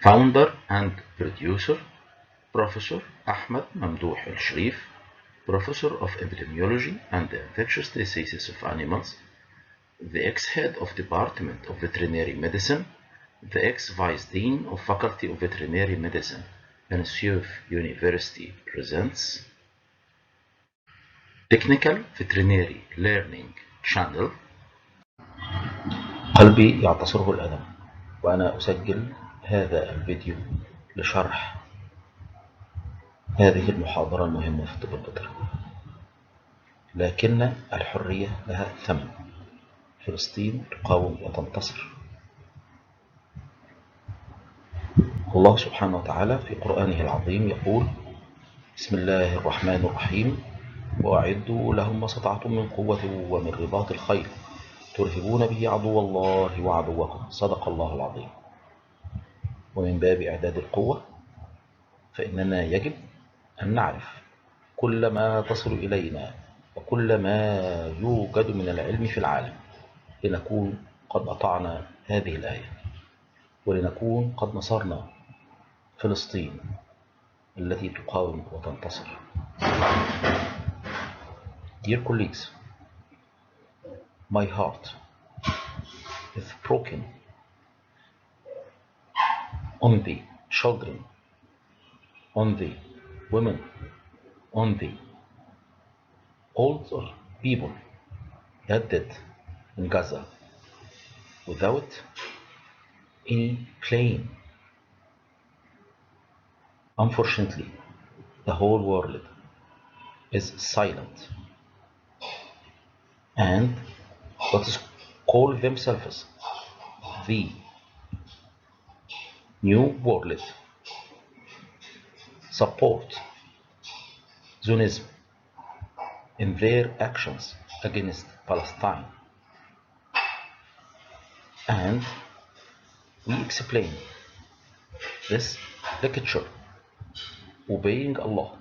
Founder and producer, Professor Ahmed Mamdouh El-Sharif, Professor of Epidemiology and Infectious Diseases of Animals, the ex-head of Department of Veterinary Medicine, the ex-vice dean of Faculty of Veterinary Medicine, Ansuf University presents Technical Veterinary Learning Channel. قلبي يعتصره الألم وأنا أسجل هذا الفيديو لشرح هذه المحاضرة المهمة في الطب البيطري، لكن الحرية لها ثمن. فلسطين تقاوم وتنتصر. الله سبحانه وتعالى في قرآنه العظيم يقول: بسم الله الرحمن الرحيم: وأعدوا لهم ما استطعتم من قوة ومن رباط الخيل ترهبون به عدو الله وعدوكم. صدق الله العظيم. ومن باب إعداد القوة فإننا يجب أن نعرف كل ما تصل إلينا وكل ما يوجد من العلم في العالم لنكون قد أطعنا هذه الآية ولنكون قد نصرنا فلسطين التي تقاوم وتنتصر. Dear colleagues, my heart is broken on the children, on the women, on the older people that died in Gaza without any plane. Unfortunately, the whole world is silent, and what is called themselves the New World support Zionism in their actions against Palestine, and we explain this lecture obeying Allah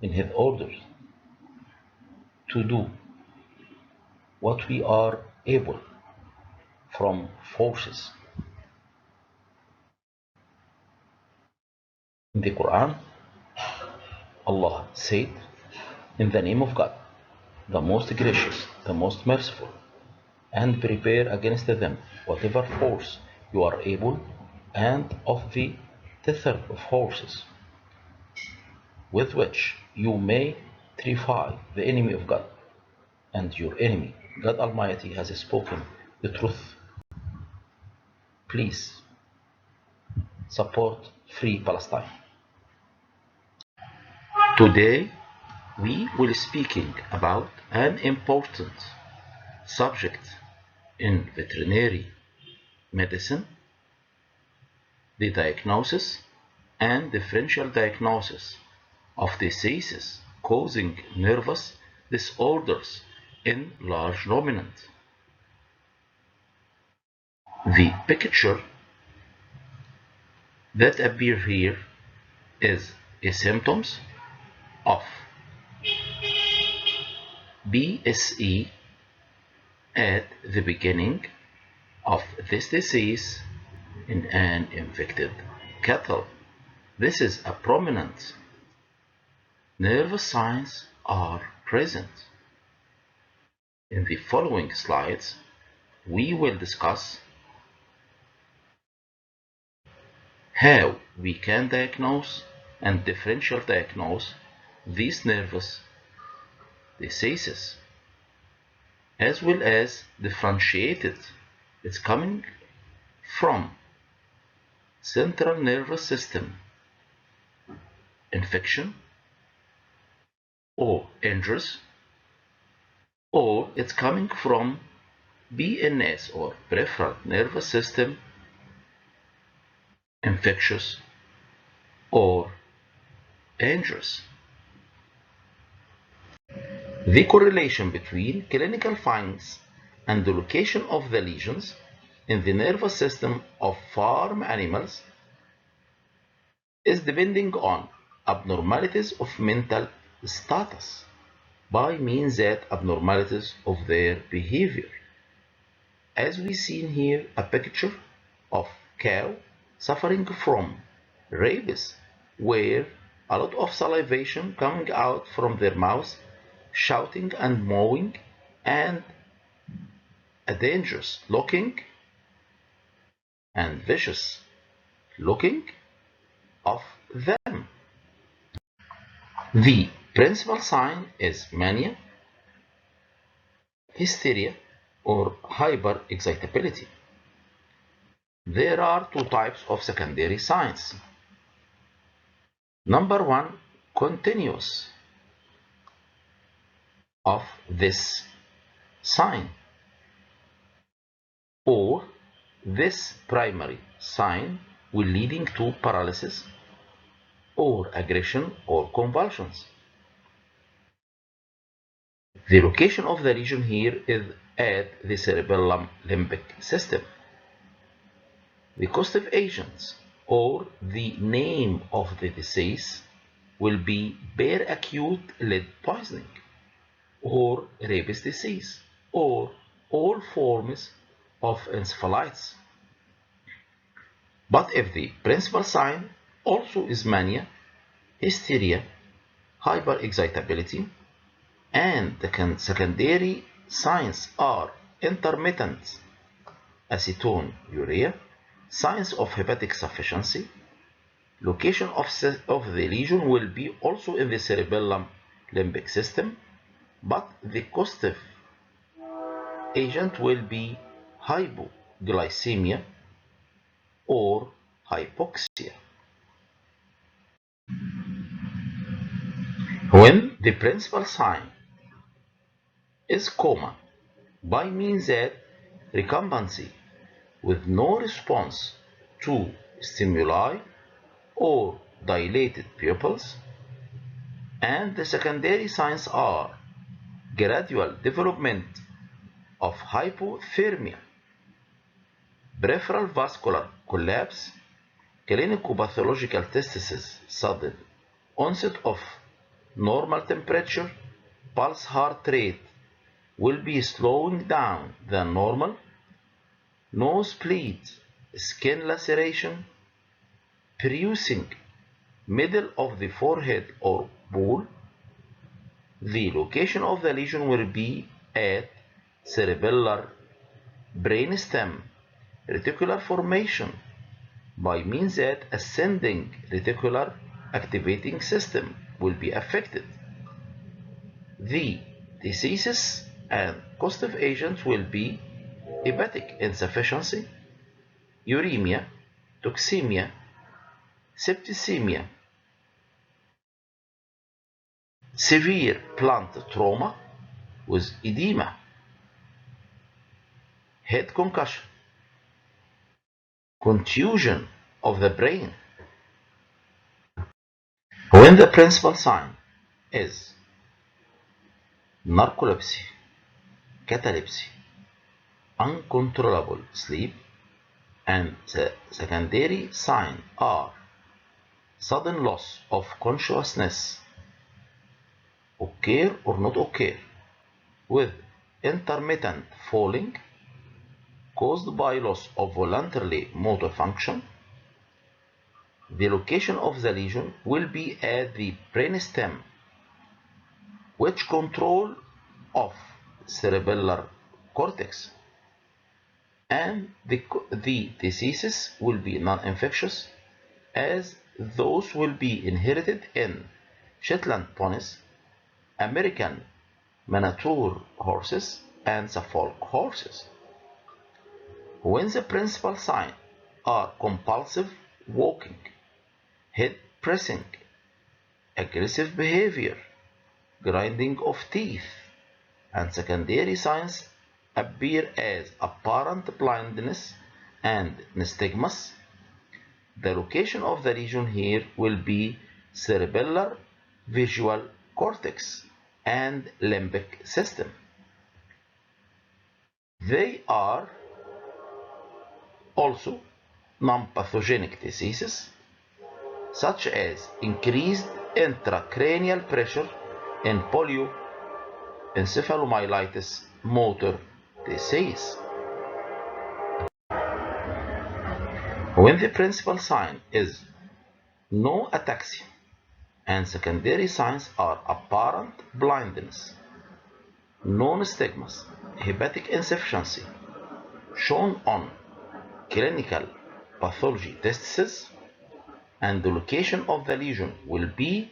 in His orders to do what we are able from forces. In the Quran, Allah said, in the name of God, the most gracious, the most merciful, and prepare against them whatever force you are able, and of the tether of horses with which you may terrify the enemy of God, and your enemy, God Almighty, has spoken the truth. Please support Free Palestine. Today we will be speaking about an important subject in veterinary medicine: the diagnosis and differential diagnosis of diseases causing nervous disorders in large ruminants. The picture that appear here is a symptoms of BSE at the beginning of this disease in an infected cattle. This is a prominent. Nervous signs are present. In the following slides, we will discuss how we can diagnose and differential diagnose these nervous diseases, as well as differentiate it. It's coming from central nervous system infection or injuries, or it's coming from BNS or peripheral nervous system infectious or injuries. The correlation between clinical findings and the location of the lesions in the nervous system of farm animals is depending on abnormalities of mental status by means that abnormalities of their behavior. As we see here a picture of cow suffering from rabies, where a lot of salivation coming out from their mouths, shouting and mowing, and a dangerous looking and vicious looking of them. The principal sign is mania, hysteria, or hyperexcitability. There are two types of secondary signs. Number one, continuous of this sign, or this primary sign will leading to paralysis or aggression or convulsions. The location of the lesion here is at the cerebellum limbic system. The causative agents or the name of the disease will be bare acute lead poisoning or rabies disease or all forms of encephalitis. But if the principal sign also is mania, hysteria, hyperexcitability, and the secondary signs are intermittent acetonuria, signs of hepatic sufficiency, location of the lesion will be also in the cerebellum limbic system, but the causative agent will be hypoglycemia or hypoxia. When the principal sign is coma, by means that recumbency with no response to stimuli or dilated pupils, and the secondary signs are gradual development of hypothermia, peripheral vascular collapse, clinicopathological tests, sudden onset of normal temperature, pulse heart rate will be slowing down than normal, nosebleed, skin laceration, bruising middle of the forehead or ball. The location of the lesion will be at cerebellar brainstem reticular formation by means that ascending reticular activating system will be affected. The diseases and causative agents will be hepatic insufficiency, uremia, toxemia, septicemia, severe plant trauma with edema, head concussion, contusion of the brain. When the principal sign is narcolepsy, catalepsy, uncontrollable sleep, and the secondary sign are sudden loss of consciousness, occur or not occur, with intermittent falling caused by loss of voluntary motor function, the location of the lesion will be at the brainstem, which control of cerebellar cortex, and the diseases will be non-infectious, as those will be inherited in Shetland ponies, American miniature horses, and Suffolk horses. When the principal signs are compulsive walking, head pressing, aggressive behavior, grinding of teeth, and secondary signs appear as apparent blindness and nystagmus, the location of the lesion here will be cerebellar visual cortex and limbic system. They are also non-pathogenic diseases such as increased intracranial pressure in polio, encephalomyelitis, motor disease. When the principal sign is no ataxia and secondary signs are apparent blindness, non-stigmas, hepatic insufficiency shown on clinical pathology tests, and the location of the lesion will be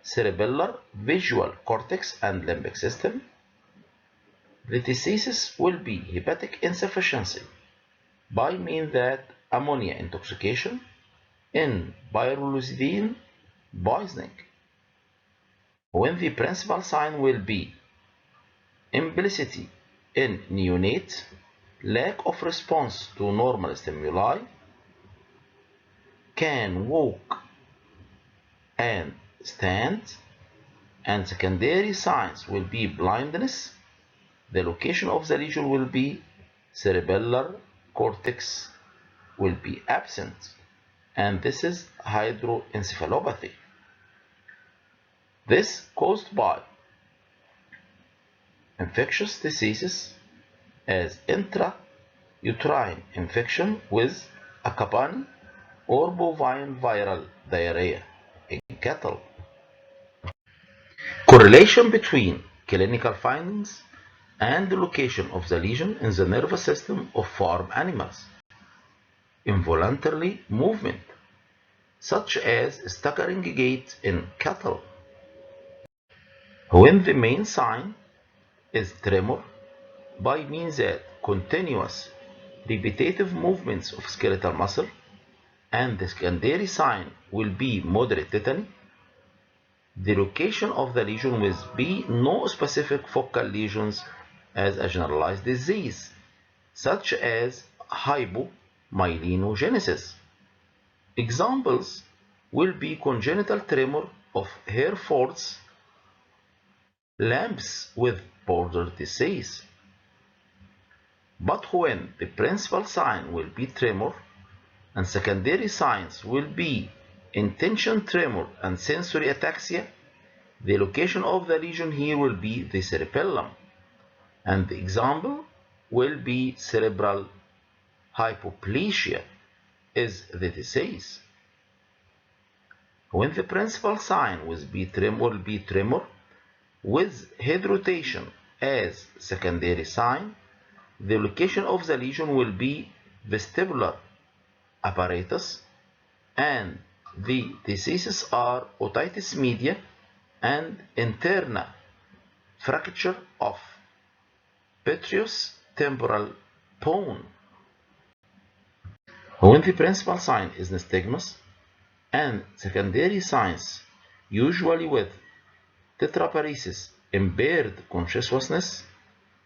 cerebellar, visual cortex, and limbic system. The diseases will be hepatic insufficiency by mean that ammonia intoxication in pyrrolizidine poisoning. When the principal sign will be implicity in neonate, lack of response to normal stimuli, can walk and stand, and secondary signs will be blindness. The location of the lesion will be cerebellar cortex will be absent, and this is hydroencephalopathy. This caused by infectious diseases as intrauterine infection with acapane or bovine viral diarrhea in cattle. Correlation between clinical findings and the location of the lesion in the nervous system of farm animals. Involuntary movement, such as staggering gait in cattle. When the main sign is tremor, by means that continuous repetitive movements of skeletal muscle, and the secondary sign will be moderate tetany. The location of the lesion will be no specific focal lesions as a generalized disease, such as hypomyelinogenesis. Examples will be congenital tremor of Hereford's lambs with border disease. But when the principal sign will be tremor and secondary signs will be intention tremor and sensory ataxia, the location of the lesion here will be the cerebellum, and the example will be cerebral hypoplasia is the disease. When the principal sign will be tremor with head rotation as secondary sign, the location of the lesion will be vestibular apparatus, and the diseases are otitis media and internal fracture of petrous temporal bone. When the principal sign is nystagmus and secondary signs, usually with tetraparesis, impaired consciousness,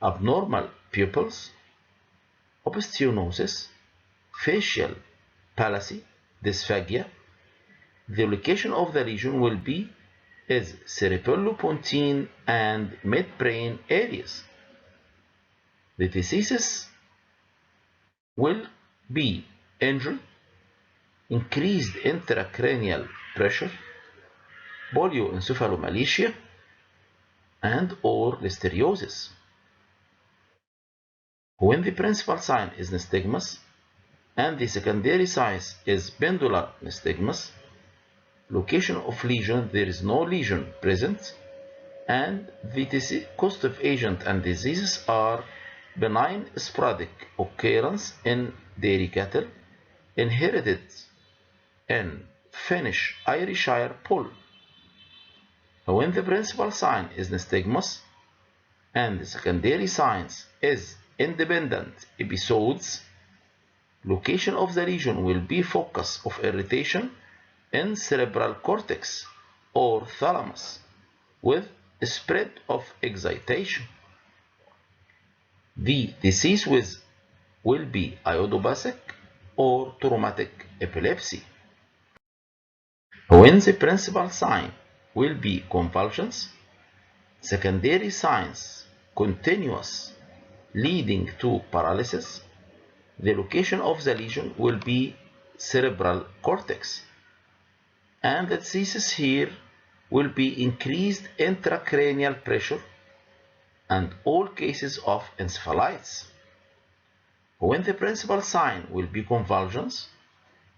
abnormal pupils, osteonosis, facial palsy, dysphagia, the location of the lesion will be is cerebellopontine and midbrain areas. The diseases will be injury, increased intracranial pressure, polioencephalomalacia, and or listeriosis. When the principal sign is nystagmus and the secondary sign is pendular nystagmus, location of lesion, there is no lesion present, and the causative agent and diseases are benign sporadic occurrence in dairy cattle, inherited in Finnish Ayrshire bull. When the principal sign is nystagmus and the secondary signs is independent episodes, location of the lesion will be focus of irritation in cerebral cortex or thalamus with spread of excitation. The disease will be idiopathic or traumatic epilepsy. When the principal sign will be convulsions, secondary signs continuous leading to paralysis, the location of the lesion will be cerebral cortex, and the diseases here will be increased intracranial pressure and all cases of encephalitis. When the principal sign will be convulsions,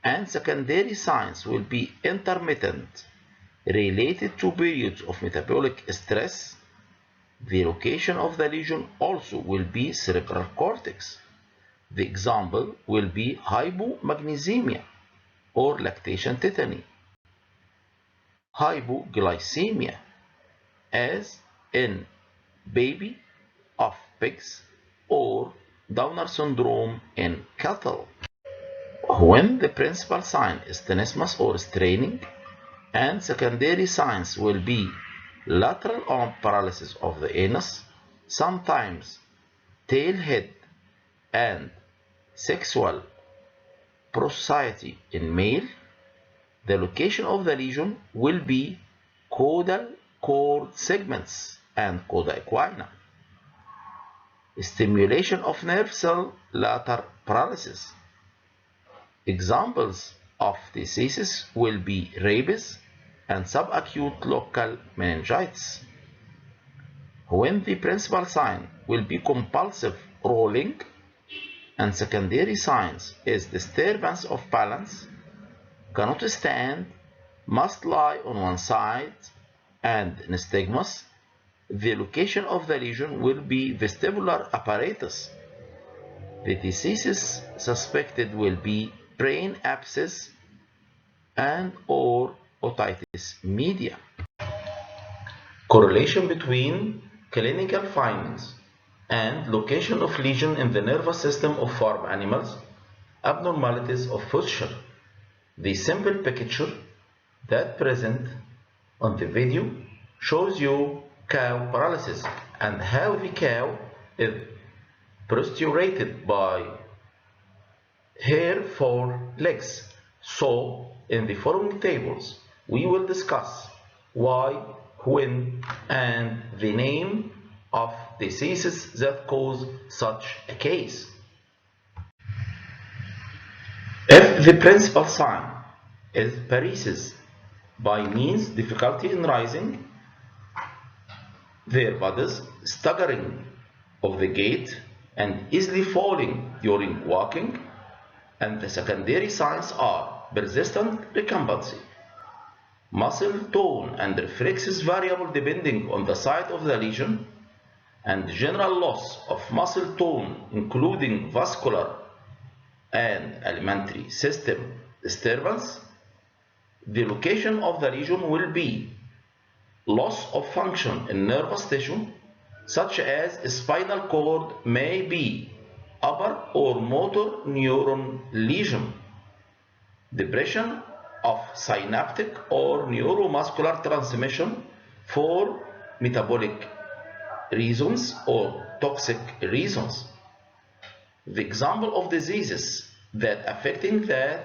and secondary signs will be intermittent, related to periods of metabolic stress. The location of the lesion also will be cerebral cortex. The example will be hypomagnesemia or lactation tetany, hypoglycemia, as in baby of pigs, or Downer syndrome in cattle. When the principal sign is tenesmus or straining, and secondary signs will be lateral arm paralysis of the anus, sometimes tail head, and sexual prosody in male, the location of the lesion will be caudal cord segments and cauda equina. Stimulation of nerve cell lateral paralysis. Examples of diseases will be rabies and subacute local meningitis. When the principal sign will be compulsive rolling and secondary signs is disturbance of balance, cannot stand, must lie on one side, and nystagmus, the location of the lesion will be vestibular apparatus. The diseases suspected will be brain abscess and or otitis media. Correlation between clinical findings and location of lesion in the nervous system of farm animals, abnormalities of posture. The simple picture that present on the video shows you cow paralysis and how the cow is prostrated by her forelegs. So, in the following tables, we will discuss why, when, and the name of diseases that cause such a case. If the principal sign is paresis, by means difficulty in rising, their bodies, staggering of the gait, and easily falling during walking, and the secondary signs are persistent recumbency, muscle tone and reflexes variable depending on the site of the lesion, and general loss of muscle tone including vascular and alimentary system disturbance. The location of the lesion will be loss of function in nervous tissue, such as spinal cord, may be upper or motor neuron lesion, depression of synaptic or neuromuscular transmission for metabolic reasons or toxic reasons. The example of diseases that affecting the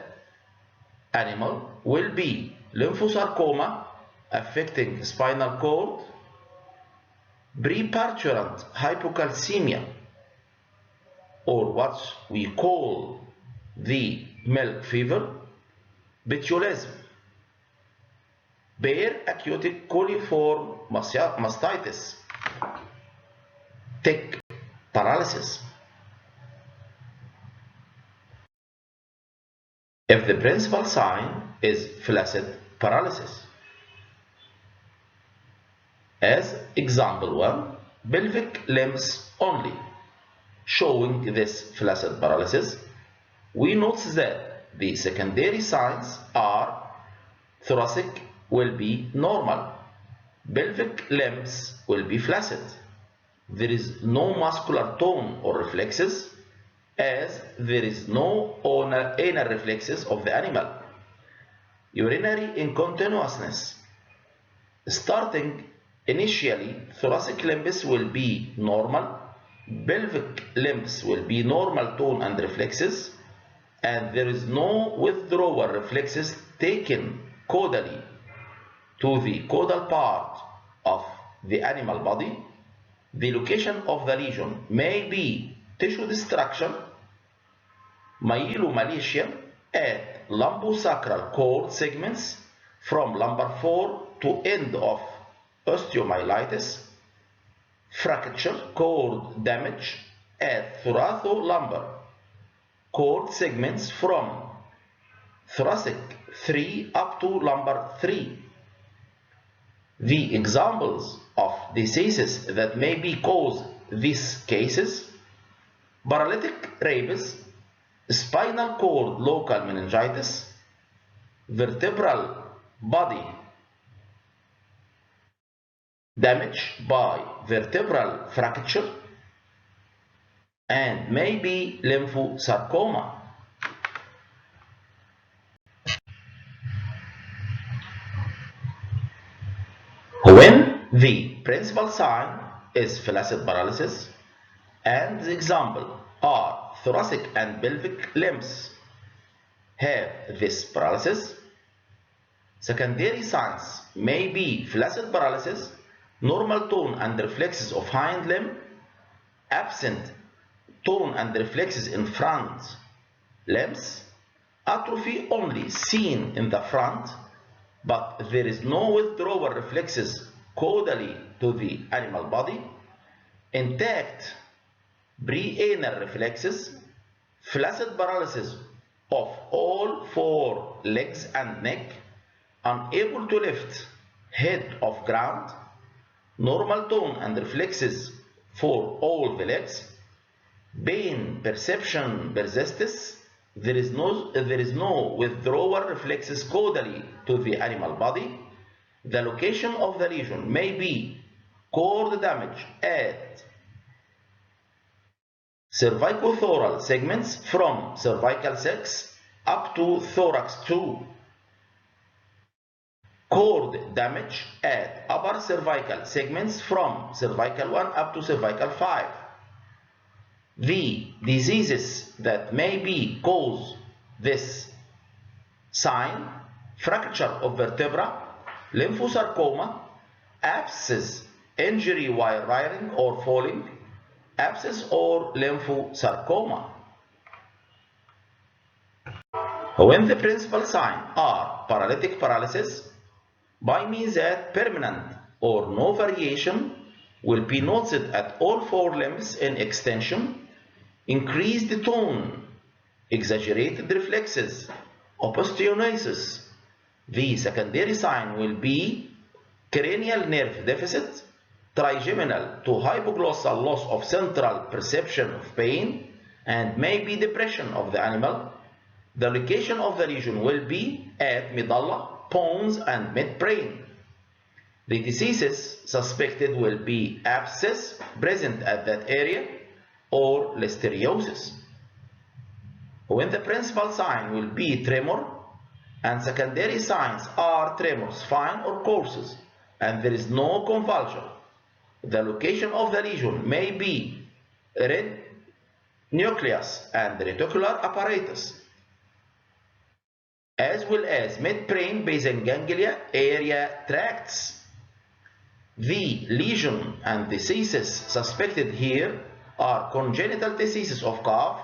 animal will be lymphosarcoma affecting spinal cord, preparturient hypocalcemia, or what we call the milk fever, botulism, bare acute coliform mastitis, tick paralysis. If the principal sign is flaccid paralysis. As example 1, pelvic limbs only. Showing this flaccid paralysis, we note that the secondary signs are thoracic will be normal, pelvic limbs will be flaccid. There is no muscular tone or reflexes, as there is no anal reflexes of the animal. Urinary incontinuousness. Starting initially, thoracic limbs will be normal, pelvic limbs will be normal tone and reflexes, and there is no withdrawal reflexes taken caudally to the caudal part of the animal body. The location of the lesion may be tissue destruction, myelomalacia at lumbosacral cord segments from lumbar 4 to end of osteomyelitis, fracture cord damage at thoracolumbar cord segments from thoracic 3 up to lumbar 3. The examples of diseases that may be cause these cases: paralytic rabies, spinal cord local meningitis, vertebral body damage by vertebral fracture, and maybe lymphosarcoma. When the principal sign is flaccid paralysis, and the example are thoracic and pelvic limbs have this paralysis, secondary signs may be flaccid paralysis, normal tone and reflexes of hind limb, absent tone and reflexes in front limbs, atrophy only seen in the front, but there is no withdrawal reflexes caudally to the animal body, intact preanal reflexes, flaccid paralysis of all four legs and neck, unable to lift head off ground, normal tone and reflexes for all the legs, pain perception persists, there is no withdrawal reflexes caudally to the animal body, the location of the lesion may be cord damage at cervicothoral segments from cervical 6 up to thorax 2, cord damage at upper cervical segments from cervical 1 up to cervical 5. The diseases that may be cause this sign: fracture of vertebra, lymphosarcoma, abscess, injury while riding or falling, abscess or lymphosarcoma. When the principal signs are paralytic paralysis, by means that permanent or no variation will be noted at all four limbs in extension, increased tone, exaggerated reflexes, osteogenesis. The secondary sign will be cranial nerve deficit, trigeminal to hypoglossal loss of central perception of pain, and maybe depression of the animal. The location of the lesion will be at medulla, pons, and midbrain. The diseases suspected will be abscess present at that area or listeriosis. When the principal sign will be tremor, and secondary signs are tremors fine or coarse, and there is no convulsion, the location of the lesion may be red nucleus and reticular apparatus, as well as midbrain basal ganglia area tracts. The lesion and diseases suspected here are congenital diseases of calf,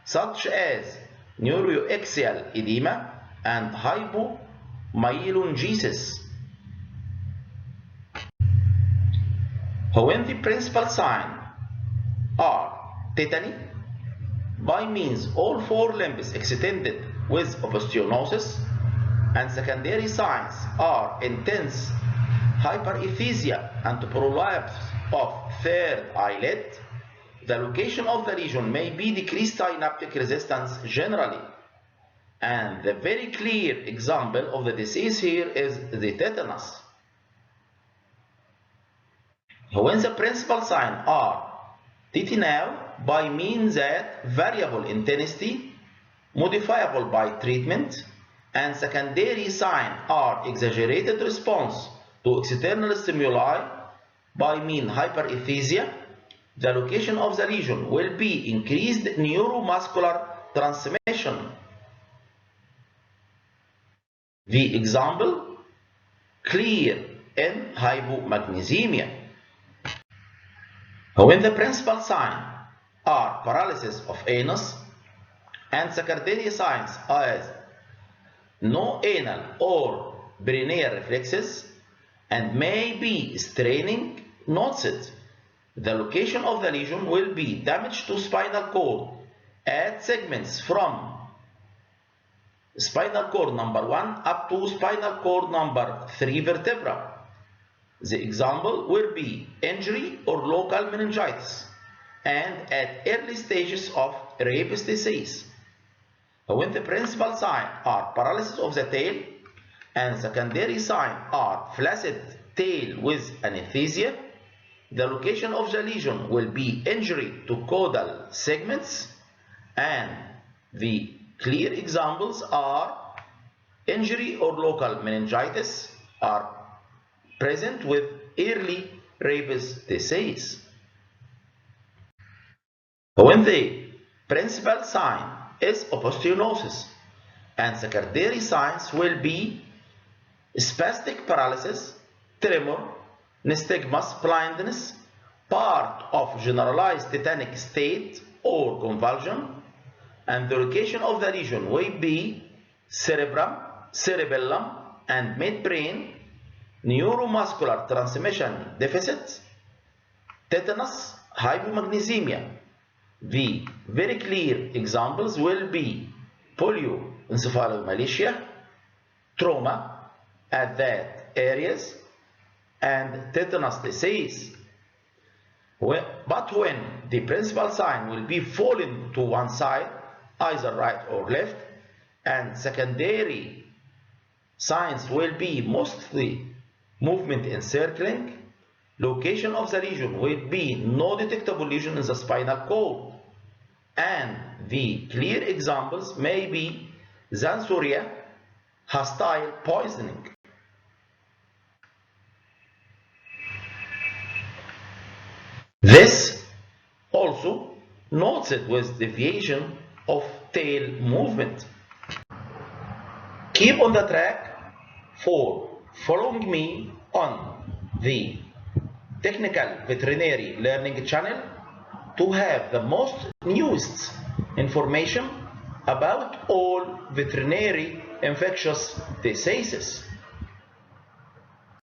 such as neuroaxial edema and hypomyelongenesis. When the principal signs are tetany, by means all four limbs extended with osteogenesis, and secondary signs are intense hyperesthesia and prolapse of third eyelid, the location of the lesion may be decreased synaptic resistance generally. And the very clear example of the disease here is the tetanus. When the principal signs are tetany, by means that variable intensity, modifiable by treatment, and secondary signs are exaggerated response to external stimuli, by mean hyperesthesia, the location of the lesion will be increased neuromuscular transmission. The example, clear in hypomagnesemia. When the principal signs are paralysis of anus, and secondary signs as no anal or perineal reflexes, and may be straining noted, the location of the lesion will be damage to spinal cord at segments from spinal cord number 1 up to spinal cord number 3 vertebra. The example will be injury or local meningitis and at early stages of rabies disease. When the principal signs are paralysis of the tail and secondary signs are flaccid tail with anesthesia, the location of the lesion will be injury to caudal segments, and the clear examples are injury or local meningitis are present with early rabies disease. When the principal sign is osteoporosis and secondary signs will be spastic paralysis, tremor, nystagmus, blindness, part of generalized tetanic state or convulsion, and the location of the lesion will be cerebrum, cerebellum, and midbrain, neuromuscular transmission deficit, tetanus, hypomagnesemia. The very clear examples will be polioencephalomalacia, trauma at that areas, and tetanus disease. But when the principal sign will be falling to one side, either right or left, and secondary signs will be mostly movement and circling, location of the lesion will be no detectable lesion in the spinal cord, and the clear examples may be Xanthoria, hostile poisoning. This also noted with deviation of tail movement. Keep on the track for following me on the Technical Veterinary Learning channel to have the most newest information about all veterinary infectious diseases.